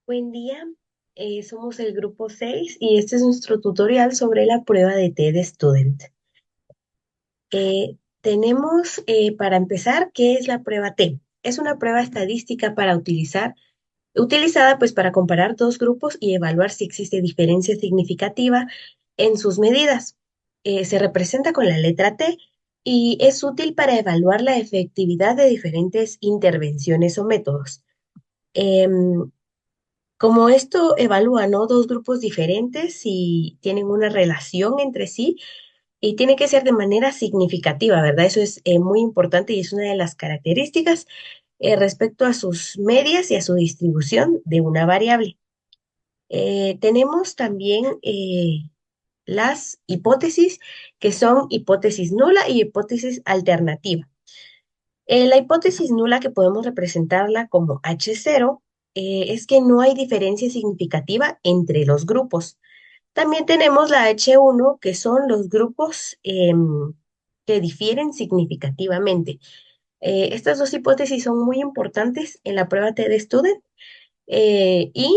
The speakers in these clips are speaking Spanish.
Buen día, somos el grupo 6 y este es nuestro tutorial sobre la prueba de TED Student. Tenemos para empezar, ¿qué es la prueba T? Es una prueba estadística utilizada pues para comparar dos grupos y evaluar si existe diferencia significativa en sus medidas. Se representa con la letra T y es útil para evaluar la efectividad de diferentes intervenciones o métodos. Em, Como esto evalúa, ¿no? Dos grupos diferentes y tienen una relación entre sí y tiene que ser de manera significativa, ¿verdad? Eso es muy importante y es una de las características respecto a sus medias y a su distribución de una variable. Tenemos también las hipótesis, que son hipótesis nula y hipótesis alternativa. La hipótesis nula, que podemos representarla como H0, es que no hay diferencia significativa entre los grupos. También tenemos la H1, que son los grupos que difieren significativamente. Estas dos hipótesis son muy importantes en la prueba TED Student y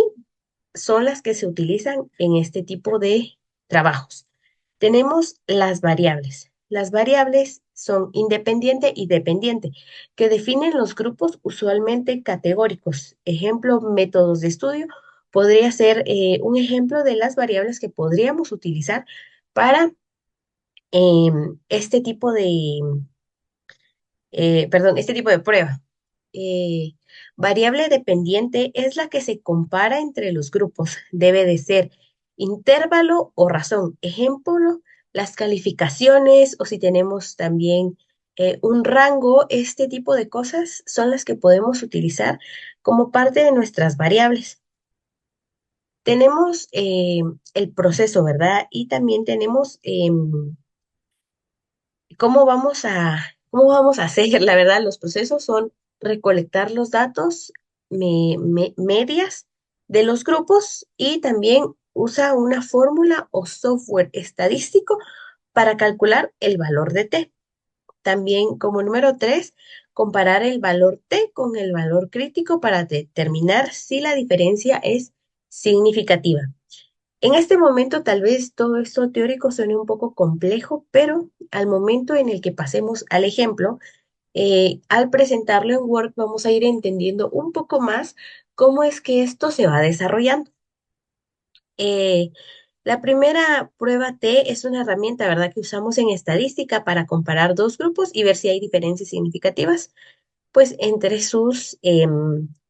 son las que se utilizan en este tipo de trabajos. Tenemos las variables. Las variables son independiente y dependiente, que definen los grupos usualmente categóricos. Ejemplo, métodos de estudio podría ser un ejemplo de las variables que podríamos utilizar para este tipo este tipo de prueba. Eh, Variable dependiente es la que se compara entre los grupos. Debe de ser intervalo o razón. Ejemplo, las calificaciones o si tenemos también un rango, este tipo de cosas son las que podemos utilizar como parte de nuestras variables. Tenemos el proceso, ¿verdad? Y también tenemos cómo vamos a hacer, la verdad, los procesos son recolectar los datos, medias de los grupos y también usa una fórmula o software estadístico para calcular el valor de T. También como número 3, comparar el valor T con el valor crítico para determinar si la diferencia es significativa. En este momento tal vez todo esto teórico suene un poco complejo, pero al momento en el que pasemos al ejemplo, al presentarlo en Word vamos a ir entendiendo un poco más cómo es que esto se va desarrollando. Eh, la primera prueba T es una herramienta, ¿verdad?, que usamos en estadística para comparar dos grupos y ver si hay diferencias significativas, pues, entre sus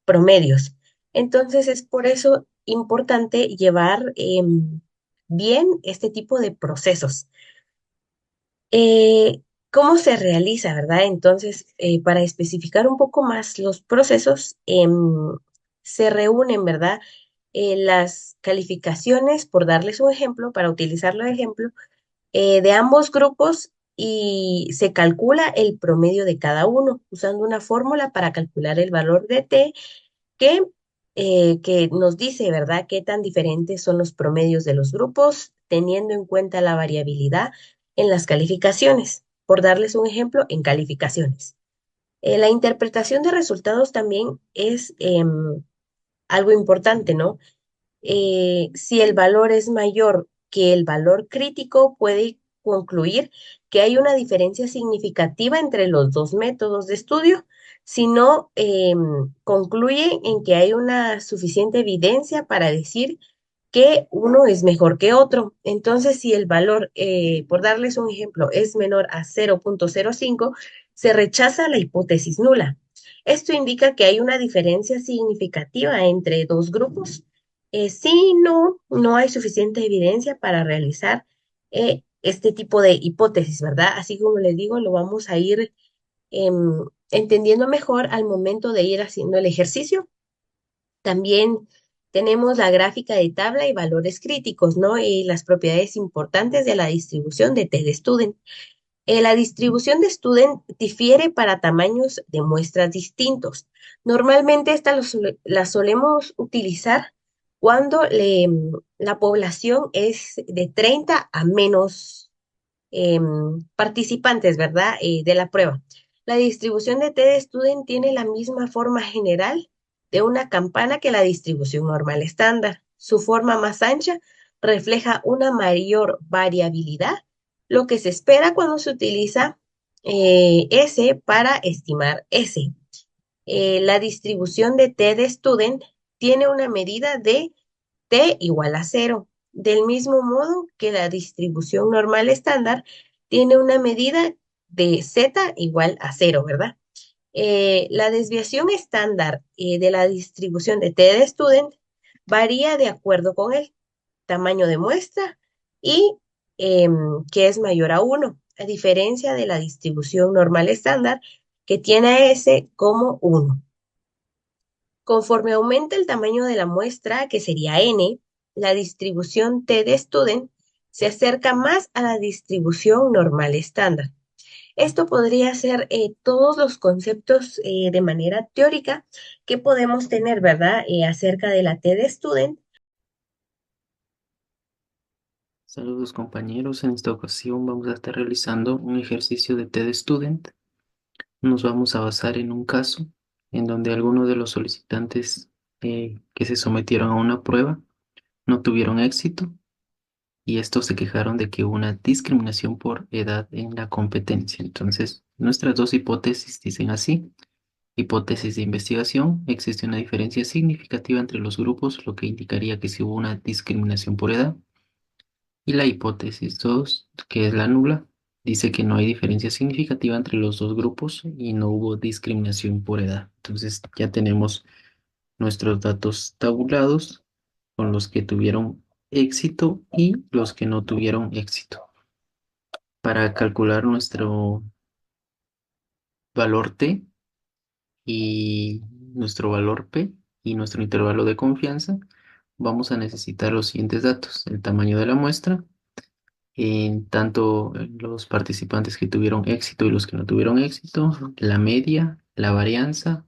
promedios. Entonces, es por eso importante llevar bien este tipo de procesos. ¿Cómo se realiza, verdad? Entonces, para especificar un poco más los procesos, se reúnen, ¿verdad? Las calificaciones, por darles un ejemplo, para utilizarlo de ejemplo, de ambos grupos y se calcula el promedio de cada uno usando una fórmula para calcular el valor de T que, que nos dice, ¿verdad?, qué tan diferentes son los promedios de los grupos, teniendo en cuenta la variabilidad en las calificaciones. Por darles un ejemplo, en calificaciones. La interpretación de resultados también es algo importante, ¿no? Si el valor es mayor que el valor crítico, puede concluir que hay una diferencia significativa entre los dos métodos de estudio, si no concluye en que hay una suficiente evidencia para decir que uno es mejor que otro. Entonces, si el valor, por darles un ejemplo, es menor a 0,05, se rechaza la hipótesis nula. Esto indica que hay una diferencia significativa entre dos grupos. Si no hay suficiente evidencia para realizar este tipo de hipótesis, ¿verdad? Así como les digo, lo vamos a ir entendiendo mejor al momento de ir haciendo el ejercicio. También tenemos la gráfica de tabla y valores críticos, ¿no? Y las propiedades importantes de la distribución de T-de-Student. La distribución de Student difiere para tamaños de muestras distintos. Normalmente la solemos utilizar cuando la población es de 30 a menos participantes, ¿verdad? De la prueba. La distribución de TD Student tiene la misma forma general de una campana que la distribución normal estándar. Su forma más ancha refleja una mayor variabilidad, lo que se espera cuando se utiliza S para estimar S. La distribución de T de student tiene una medida de T igual a cero, del mismo modo que la distribución normal estándar tiene una medida de Z igual a cero, ¿verdad? La desviación estándar de la distribución de T de student varía de acuerdo con el tamaño de muestra y que es mayor a uno, a diferencia de la distribución normal estándar que tiene a S como uno. Conforme aumenta el tamaño de la muestra, que sería n, la distribución T de student se acerca más a la distribución normal estándar. Esto podría ser todos los conceptos de manera teórica que podemos tener, ¿verdad? Acerca de la T de student. Saludos compañeros, en esta ocasión vamos a estar realizando un ejercicio de TED Student. Nos vamos a basar en un caso en donde algunos de los solicitantes que se sometieron a una prueba no tuvieron éxito y estos se quejaron de que hubo una discriminación por edad en la competencia. Entonces, nuestras dos hipótesis dicen así. Hipótesis de investigación: existe una diferencia significativa entre los grupos, lo que indicaría que sí hubo una discriminación por edad. Y la hipótesis 2, que es la nula, dice que no hay diferencia significativa entre los dos grupos y no hubo discriminación por edad. Entonces ya tenemos nuestros datos tabulados con los que tuvieron éxito y los que no tuvieron éxito. Para calcular nuestro valor T y nuestro valor P y nuestro intervalo de confianza, vamos a necesitar los siguientes datos: el tamaño de la muestra, en tanto los participantes que tuvieron éxito y los que no tuvieron éxito, la media, la varianza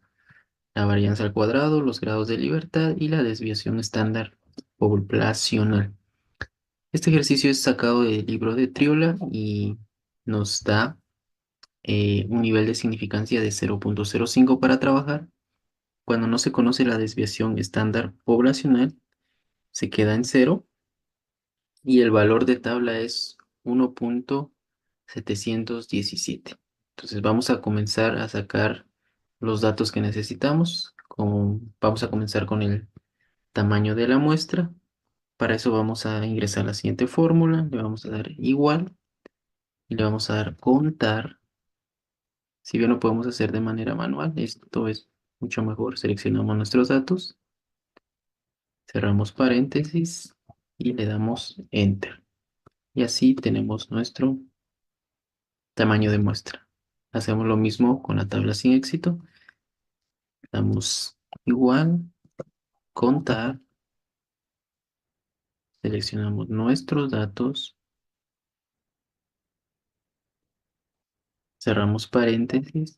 al cuadrado, los grados de libertad y la desviación estándar poblacional. Este ejercicio es sacado del libro de Triola y nos da un nivel de significancia de 0.05 para trabajar. Cuando no se conoce la desviación estándar poblacional, se queda en cero y el valor de tabla es 1.717. Entonces vamos a comenzar a sacar los datos que necesitamos. Vamos a comenzar con el tamaño de la muestra. Para eso vamos a ingresar la siguiente fórmula. Le vamos a dar igual y le vamos a dar contar. Si bien lo podemos hacer de manera manual, esto es mucho mejor. Seleccionamos nuestros datos, cerramos paréntesis y le damos enter. Y así tenemos nuestro tamaño de muestra. Hacemos lo mismo con la tabla sin éxito. Damos igual, contar, seleccionamos nuestros datos, cerramos paréntesis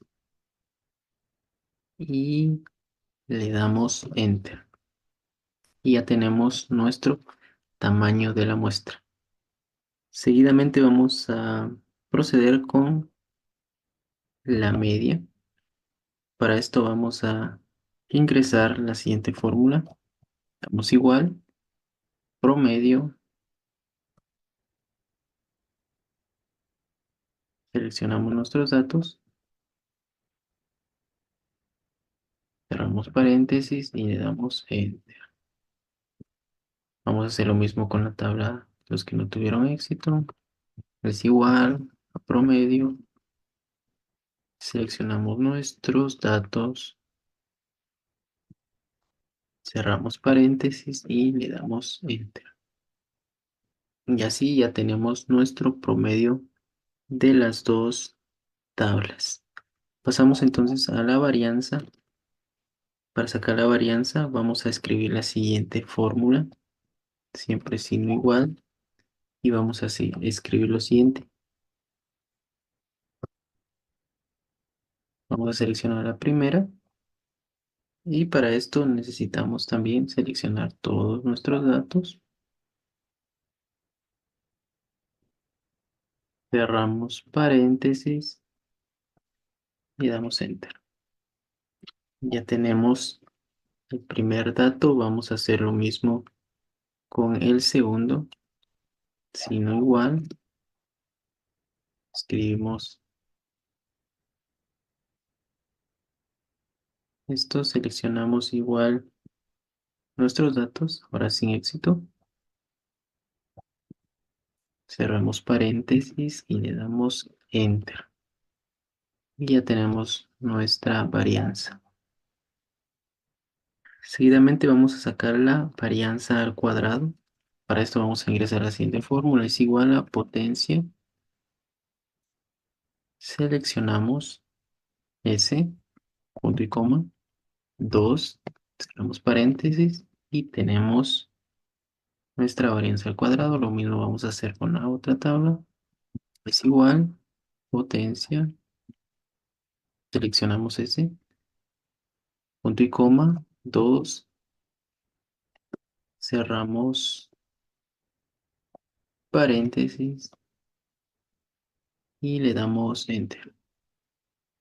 y le damos enter. Y ya tenemos nuestro tamaño de la muestra. Seguidamente vamos a proceder con la media. Para esto vamos a ingresar la siguiente fórmula. Damos igual, promedio, seleccionamos nuestros datos, cerramos paréntesis y le damos enter. Vamos a hacer lo mismo con la tabla, los que no tuvieron éxito. Es igual a promedio. Seleccionamos nuestros datos, cerramos paréntesis y le damos enter. Y así ya tenemos nuestro promedio de las dos tablas. Pasamos entonces a la varianza. Para sacar la varianza vamos a escribir la siguiente fórmula, siempre signo igual, y vamos a escribir lo siguiente. Vamos a seleccionar la primera y para esto necesitamos también seleccionar todos nuestros datos. Cerramos paréntesis y damos enter. Ya tenemos el primer dato, vamos a hacer lo mismo con el segundo, si no igual, escribimos esto, seleccionamos igual nuestros datos, ahora sin éxito, cerramos paréntesis y le damos Enter. Y ya tenemos nuestra varianza. Seguidamente vamos a sacar la varianza al cuadrado. Para esto vamos a ingresar la siguiente fórmula. Es igual a potencia. Seleccionamos S, punto y coma, 2, cerramos paréntesis y tenemos nuestra varianza al cuadrado. Lo mismo vamos a hacer con la otra tabla. Es igual, potencia, seleccionamos S, punto y coma, 2, cerramos paréntesis y le damos Enter.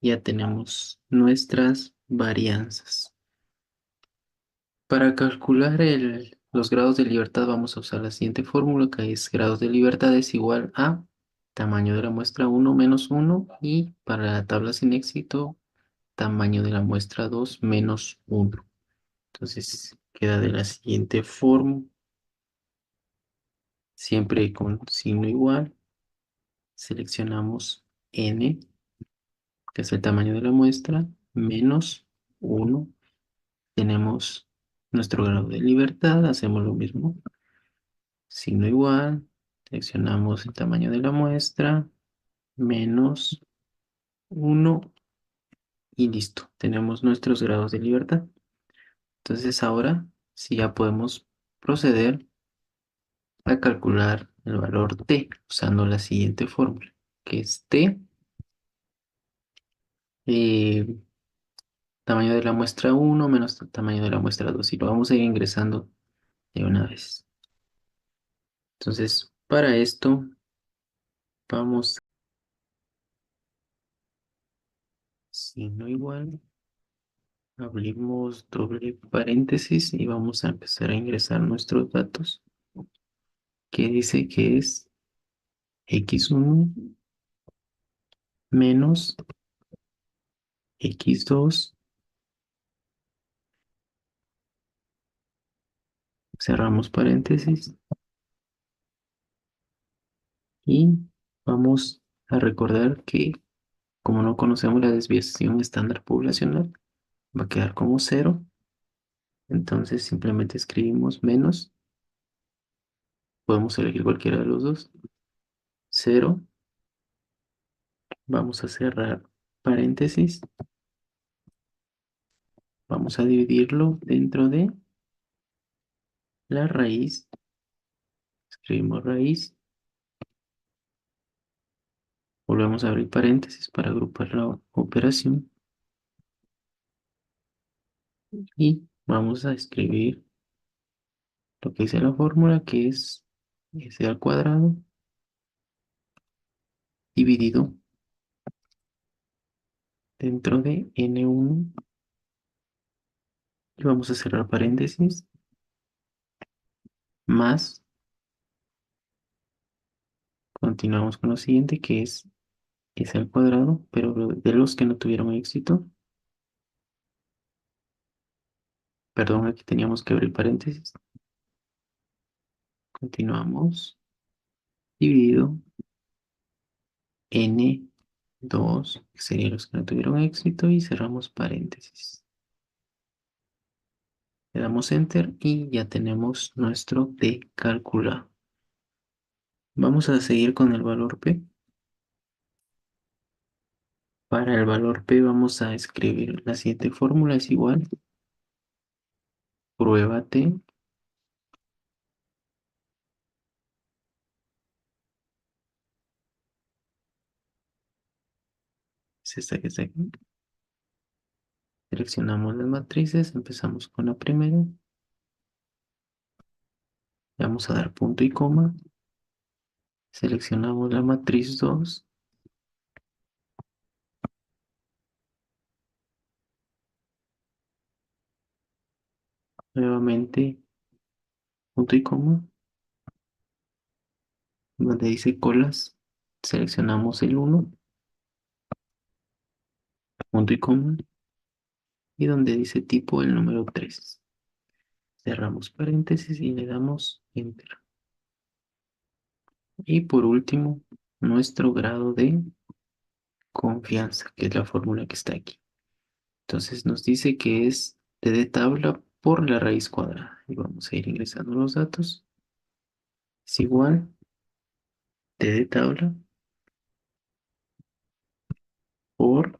Ya tenemos nuestras varianzas. Para calcular los grados de libertad vamos a usar la siguiente fórmula, que es grados de libertad es igual a tamaño de la muestra 1 menos 1 y para la tabla sin éxito, tamaño de la muestra 2 menos 1. Entonces queda de la siguiente forma, siempre con signo igual, seleccionamos n, que es el tamaño de la muestra, menos 1. Tenemos nuestro grado de libertad, hacemos lo mismo, signo igual, seleccionamos el tamaño de la muestra, menos 1 y listo, tenemos nuestros grados de libertad. Entonces ahora sí ya podemos proceder a calcular el valor t usando la siguiente fórmula, que es t, eh, tamaño de la muestra 1 menos el tamaño de la muestra 2 y lo vamos a ir ingresando de una vez. Entonces, para esto vamos, signo igual, abrimos doble paréntesis y vamos a empezar a ingresar nuestros datos, que dice que es x1 menos x2, cerramos paréntesis y vamos a recordar que como no conocemos la desviación estándar poblacional, va a quedar como cero. Entonces simplemente escribimos menos, podemos elegir cualquiera de los dos, cero, vamos a cerrar paréntesis, vamos a dividirlo dentro de la raíz, escribimos raíz, volvemos a abrir paréntesis para agrupar la operación y vamos a escribir lo que dice la fórmula, que es s al cuadrado dividido dentro de n1 y vamos a cerrar paréntesis más, continuamos con lo siguiente, que es s al cuadrado, pero de los que no tuvieron éxito, perdón, aquí teníamos que abrir paréntesis, continuamos, dividido n2, que serían los que no tuvieron éxito, y cerramos paréntesis. Le damos enter y ya tenemos nuestro t calculado. Vamos a seguir con el valor p. Para el valor p vamos a escribir la siguiente fórmula, es igual, prueba t, es esta que está aquí. Seleccionamos las matrices, empezamos con la primera, le vamos a dar punto y coma, seleccionamos la matriz 2, Nuevamente, punto y coma, donde dice colas, seleccionamos el uno, punto y coma, y donde dice tipo el número 3. Cerramos paréntesis y le damos enter. Y por último, nuestro grado de confianza, que es la fórmula que está aquí. Entonces nos dice que es t de tabla por la raíz cuadrada. Y vamos a ir ingresando los datos. Es igual t de tabla por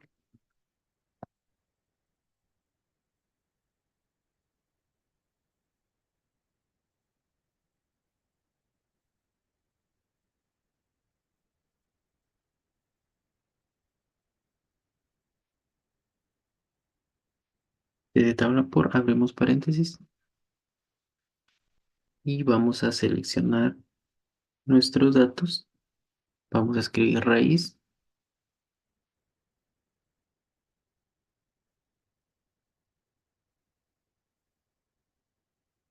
t de tabla por, abrimos paréntesis, y vamos a seleccionar nuestros datos. Vamos a escribir raíz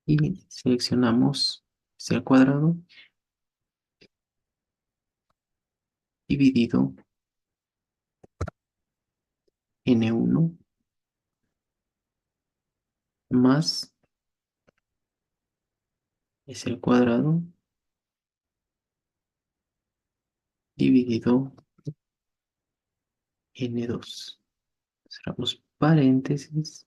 y seleccionamos c al cuadrado dividido n1 más s al cuadrado dividido n2. Cerramos paréntesis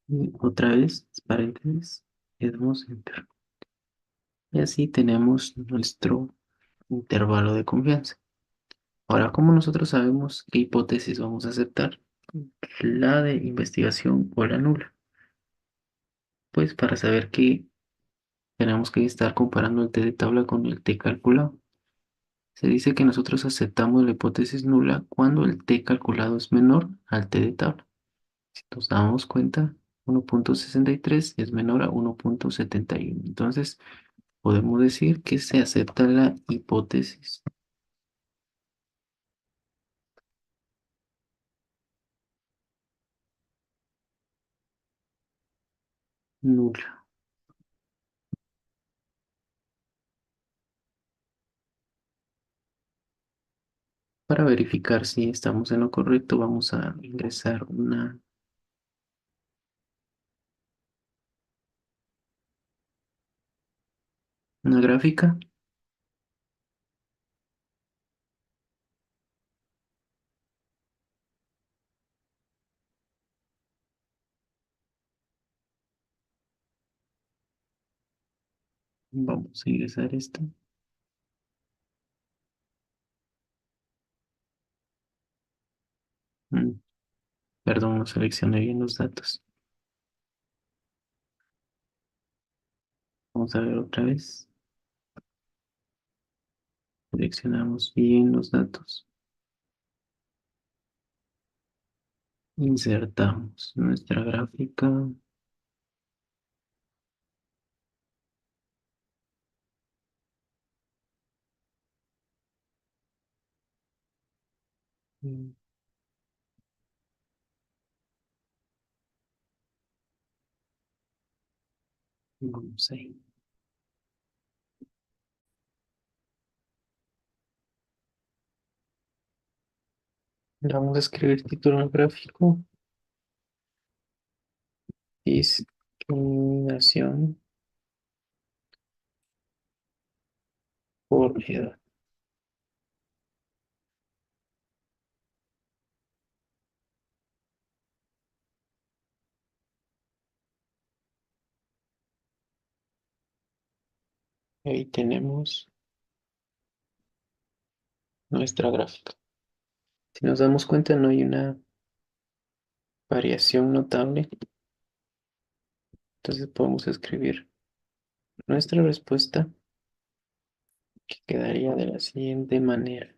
y otra vez paréntesis, le damos enter. Y así tenemos nuestro intervalo de confianza. Ahora, ¿cómo nosotros sabemos qué hipótesis vamos a aceptar? ¿La de investigación o la nula? Pues para saber que tenemos que estar comparando el t de tabla con el t calculado. Se dice que nosotros aceptamos la hipótesis nula cuando el t calculado es menor al t de tabla. Si nos damos cuenta, 1,63 es menor a 1,71. Entonces, podemos decir que se acepta la hipótesis nula. Para verificar si estamos en lo correcto, vamos a ingresar una gráfica. Vamos a ingresar esta. Mm, Perdón, no seleccioné bien los datos. Vamos a ver otra vez. Seleccionamos bien los datos. Insertamos nuestra gráfica. Mm, Vamos ahí. Le vamos a escribir título al gráfico. Discriminación por edad. Ahí tenemos nuestra gráfica. Si nos damos cuenta, no hay una variación notable. Entonces podemos escribir nuestra respuesta, que quedaría de la siguiente manera.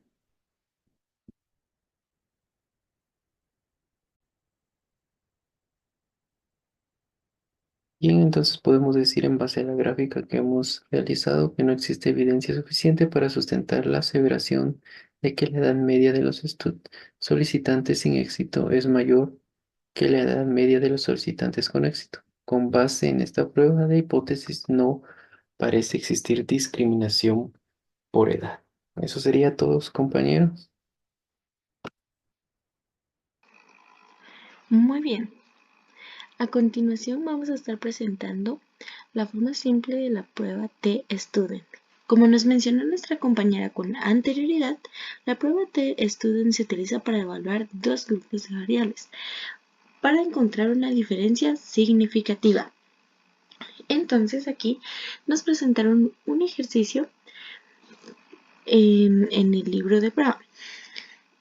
Bien, entonces podemos decir en base a la gráfica que hemos realizado que no existe evidencia suficiente para sustentar la aseveración de que la edad media de los solicitantes sin éxito es mayor que la edad media de los solicitantes con éxito. Con base en esta prueba de hipótesis, no parece existir discriminación por edad. Eso sería todo, compañeros. Muy bien. A continuación vamos a estar presentando la forma simple de la prueba T-Student. Como nos mencionó nuestra compañera con anterioridad, la prueba T-Student se utiliza para evaluar dos grupos de variables para encontrar una diferencia significativa. Entonces aquí nos presentaron un ejercicio en el libro de prueba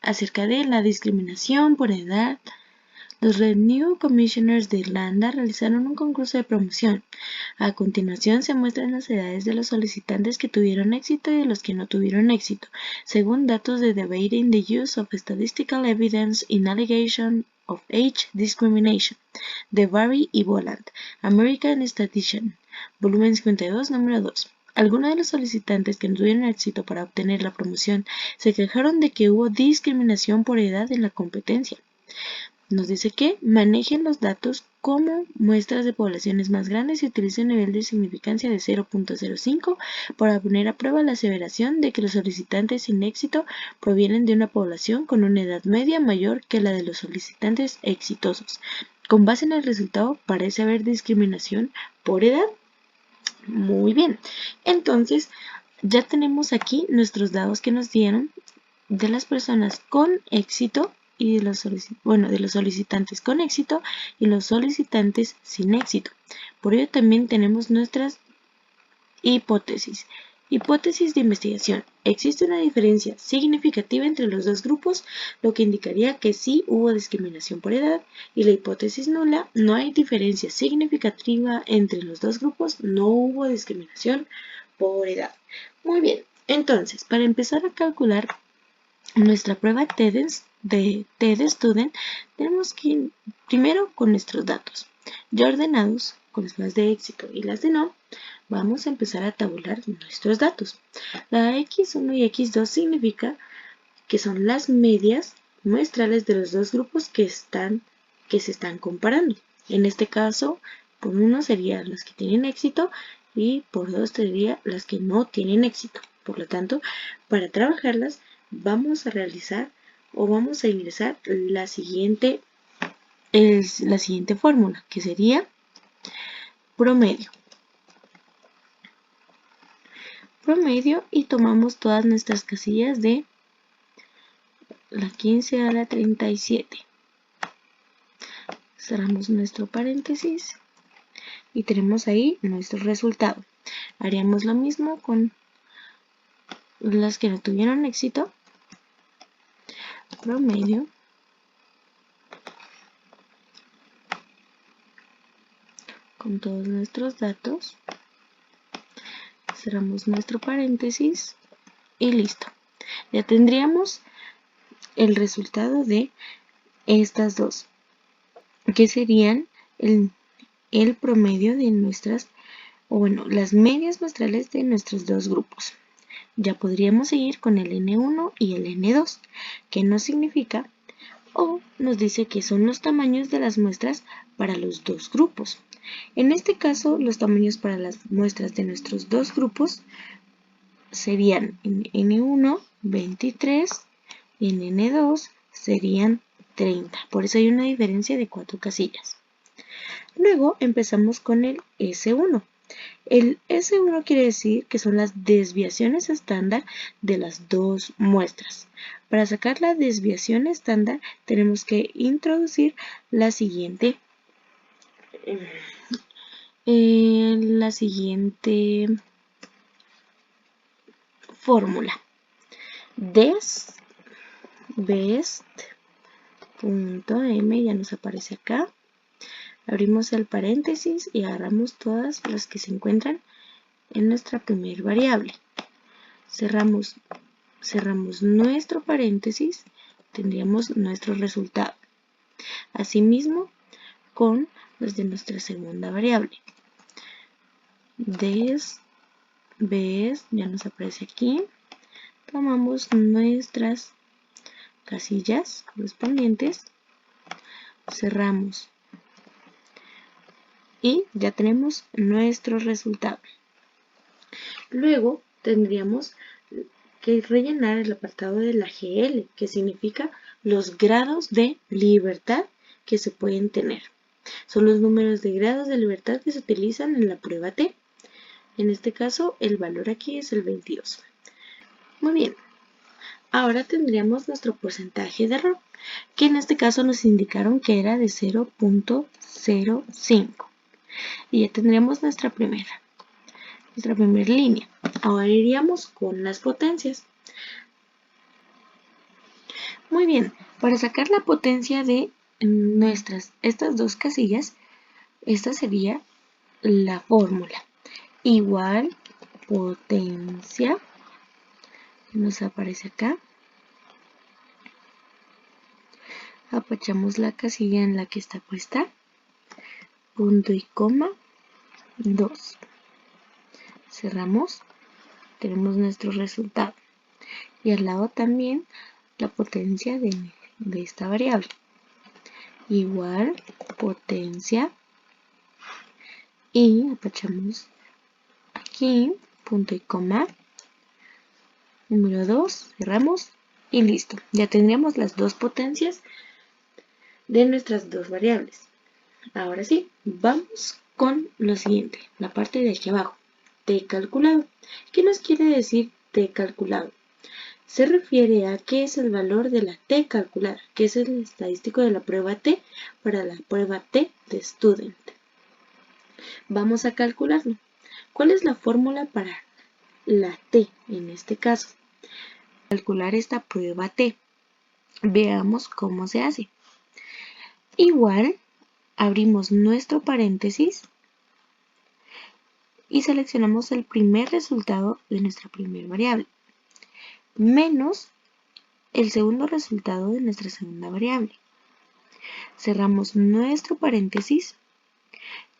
acerca de la discriminación por edad. Los Revenue Commissioners de Irlanda realizaron un concurso de promoción. A continuación se muestran las edades de los solicitantes que tuvieron éxito y de los que no tuvieron éxito, según datos de Debating the Use of Statistical Evidence in Allegation of Age Discrimination, de Barry y Boland, American Statistician, volumen 52, número 2. Algunos de los solicitantes que no tuvieron éxito para obtener la promoción se quejaron de que hubo discriminación por edad en la competencia. Nos dice que manejen los datos como muestras de poblaciones más grandes y utilicen un nivel de significancia de 0.05 para poner a prueba la aseveración de que los solicitantes sin éxito provienen de una población con una edad media mayor que la de los solicitantes exitosos. Con base en el resultado, parece haber discriminación por edad. Muy bien. Entonces, ya tenemos aquí nuestros datos que nos dieron de las personas con éxito y de los solicitantes con éxito y los solicitantes sin éxito. Por ello también tenemos nuestras hipótesis. Hipótesis de investigación. Existe una diferencia significativa entre los dos grupos, lo que indicaría que sí hubo discriminación por edad, y la hipótesis nula, no hay diferencia significativa entre los dos grupos, no hubo discriminación por edad. Muy bien, entonces, para empezar a calcular nuestra prueba de TED-Student, tenemos que ir primero con nuestros datos. Ya ordenados, con las pruebas de éxito y las de no, vamos a empezar a tabular nuestros datos. La X1 y X2 significa que son las medias muestrales de los dos grupos que se están comparando. En este caso, por uno serían las que tienen éxito y por dos serían las que no tienen éxito. Por lo tanto, para trabajarlas, vamos a realizar o vamos a ingresar la siguiente fórmula, que sería promedio. Promedio, y tomamos todas nuestras casillas de la 15 a la 37. Cerramos nuestro paréntesis y tenemos ahí nuestro resultado. Haríamos lo mismo con las que no tuvieron éxito. Promedio con todos nuestros datos. Cerramos nuestro paréntesis y listo. Ya tendríamos el resultado de estas dos, que serían el promedio de nuestras, las medias muestrales de nuestros dos grupos. Ya podríamos seguir con el N1 y el N2, que nos significa o nos dice que son los tamaños de las muestras para los dos grupos. En este caso, los tamaños para las muestras de nuestros dos grupos serían en N1 23 y en N2 serían 30. Por eso hay una diferencia de 4 casillas. Luego empezamos con el S1. El S1 quiere decir que son las desviaciones estándar de las dos muestras. Para sacar la desviación estándar tenemos que introducir la siguiente fórmula. Best.m ya nos aparece acá. Abrimos el paréntesis y agarramos todas las que se encuentran en nuestra primera variable. Cerramos nuestro paréntesis, tendríamos nuestro resultado. Asimismo, con los de nuestra segunda variable. Best ya nos aparece aquí. tomamos nuestras casillas correspondientes, cerramos y ya tenemos nuestro resultado. Luego tendríamos que rellenar el apartado de la GL, que significa los grados de libertad que se pueden tener. Son los números de grados de libertad que se utilizan en la prueba T. En este caso, el valor aquí es el 22. Muy bien. Ahora tendríamos nuestro porcentaje de error, que en este caso nos indicaron que era de 0.05. Y ya tendríamos nuestra primera línea. Ahora iríamos con las potencias. Muy bien, para sacar la potencia de estas dos casillas, esta sería la fórmula. Igual potencia, que nos aparece acá. Apachamos la casilla en la que está puesta, punto y coma, 2. Cerramos, tenemos nuestro resultado. Y al lado también la potencia de esta variable. Igual potencia y apachamos aquí, punto y coma, número 2, cerramos y listo. Ya tendríamos las dos potencias de nuestras dos variables. Ahora sí, vamos con lo siguiente, la parte de aquí abajo, T calculado. ¿Qué nos quiere decir T calculado? Se refiere a qué es el valor de la T calculada, que es el estadístico de la prueba T para la prueba T de Student. Vamos a calcularlo. ¿Cuál es la fórmula para la T en este caso? Calcular esta prueba T. Veamos cómo se hace. Igual, abrimos nuestro paréntesis y seleccionamos el primer resultado de nuestra primera variable, menos el segundo resultado de nuestra segunda variable. Cerramos nuestro paréntesis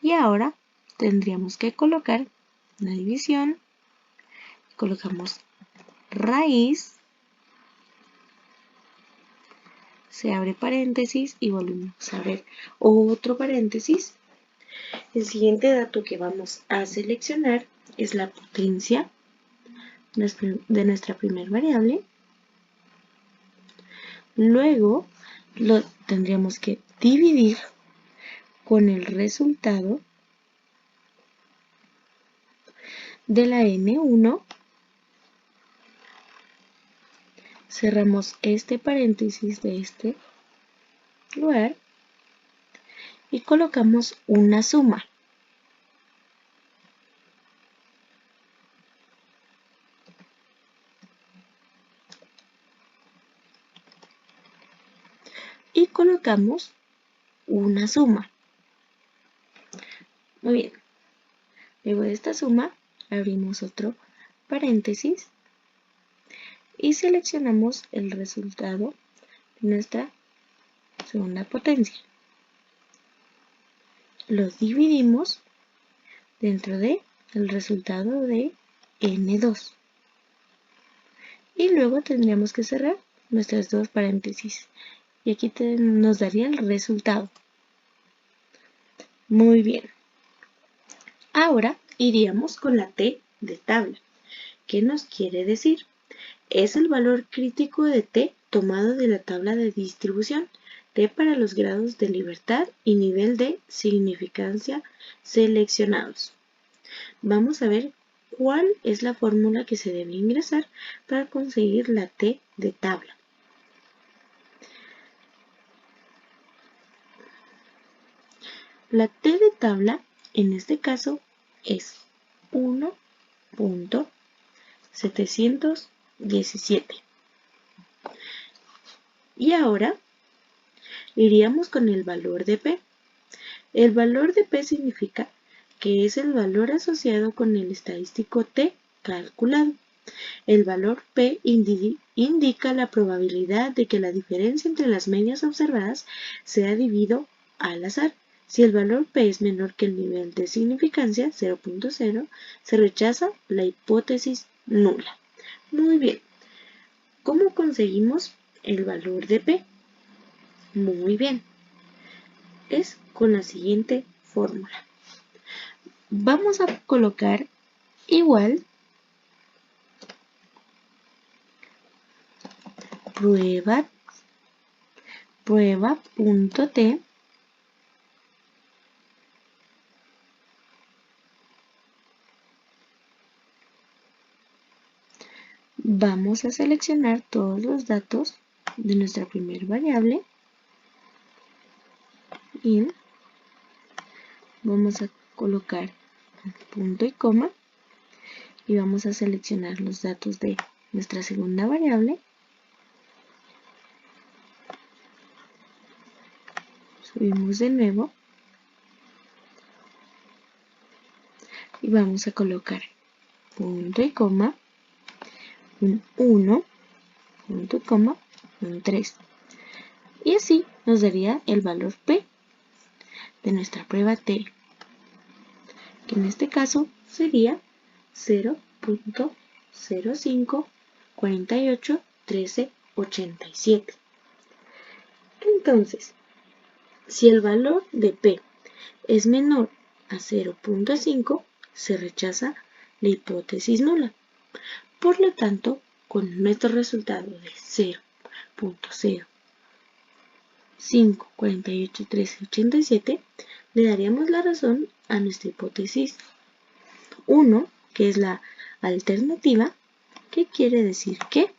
y ahora tendríamos que colocar una división. Colocamos raíz, se abre paréntesis y volvemos a abrir otro paréntesis. El siguiente dato que vamos a seleccionar es la potencia de nuestra primera variable. Luego lo tendríamos que dividir con el resultado de la N1. Cerramos este paréntesis de este lugar y colocamos una suma. Y colocamos una suma. Muy bien. Luego de esta suma, abrimos otro paréntesis y seleccionamos el resultado de nuestra segunda potencia. Lo dividimos dentro del resultado de N2. Y luego tendríamos que cerrar nuestras dos paréntesis. Y aquí nos daría el resultado. Muy bien. Ahora iríamos con la T de tabla. ¿Qué nos quiere decir? Es el valor crítico de T tomado de la tabla de distribución T para los grados de libertad y nivel de significancia seleccionados. Vamos a ver cuál es la fórmula que se debe ingresar para conseguir la T de tabla. La T de tabla en este caso es 1.717. Y ahora iríamos con el valor de P. El valor de P significa que es el valor asociado con el estadístico T calculado. El valor P indica la probabilidad de que la diferencia entre las medias observadas sea debido al azar. Si el valor P es menor que el nivel de significancia, 0.0, se rechaza la hipótesis nula. Muy bien. ¿Cómo conseguimos el valor de P? Muy bien, es con la siguiente fórmula. Vamos a colocar igual prueba.t vamos a seleccionar todos los datos de nuestra primera variable y vamos a colocar un punto y coma y vamos a seleccionar los datos de nuestra segunda variable. Subimos de nuevo y vamos a colocar punto y coma, un 1, punto y coma, un 3. Y así nos daría el valor P de nuestra prueba T, que en este caso sería 0.05481387. Entonces, si el valor de P es menor a 0.5, se rechaza la hipótesis nula. Por lo tanto, con nuestro resultado de 0.05481387, le daríamos la razón a nuestra hipótesis 1, que es la alternativa, que quiere decir que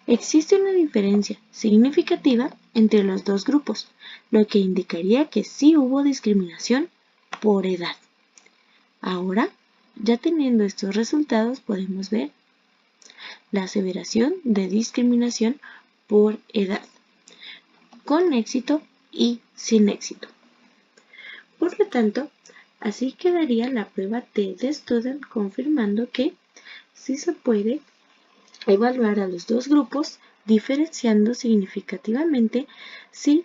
existe una diferencia significativa entre los dos grupos, lo que indicaría que sí hubo discriminación por edad. Ahora, ya teniendo estos resultados, podemos ver la aseveración de discriminación por edad, con éxito y sin éxito. Por lo tanto, así quedaría la prueba T de Student, confirmando que sí se puede evaluar a los dos grupos, diferenciando significativamente si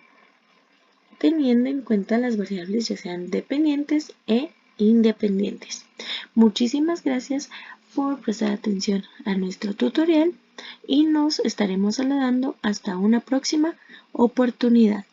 teniendo en cuenta las variables ya sean dependientes e independientes. Muchísimas gracias por prestar atención a nuestro tutorial y nos estaremos saludando hasta una próxima oportunidad.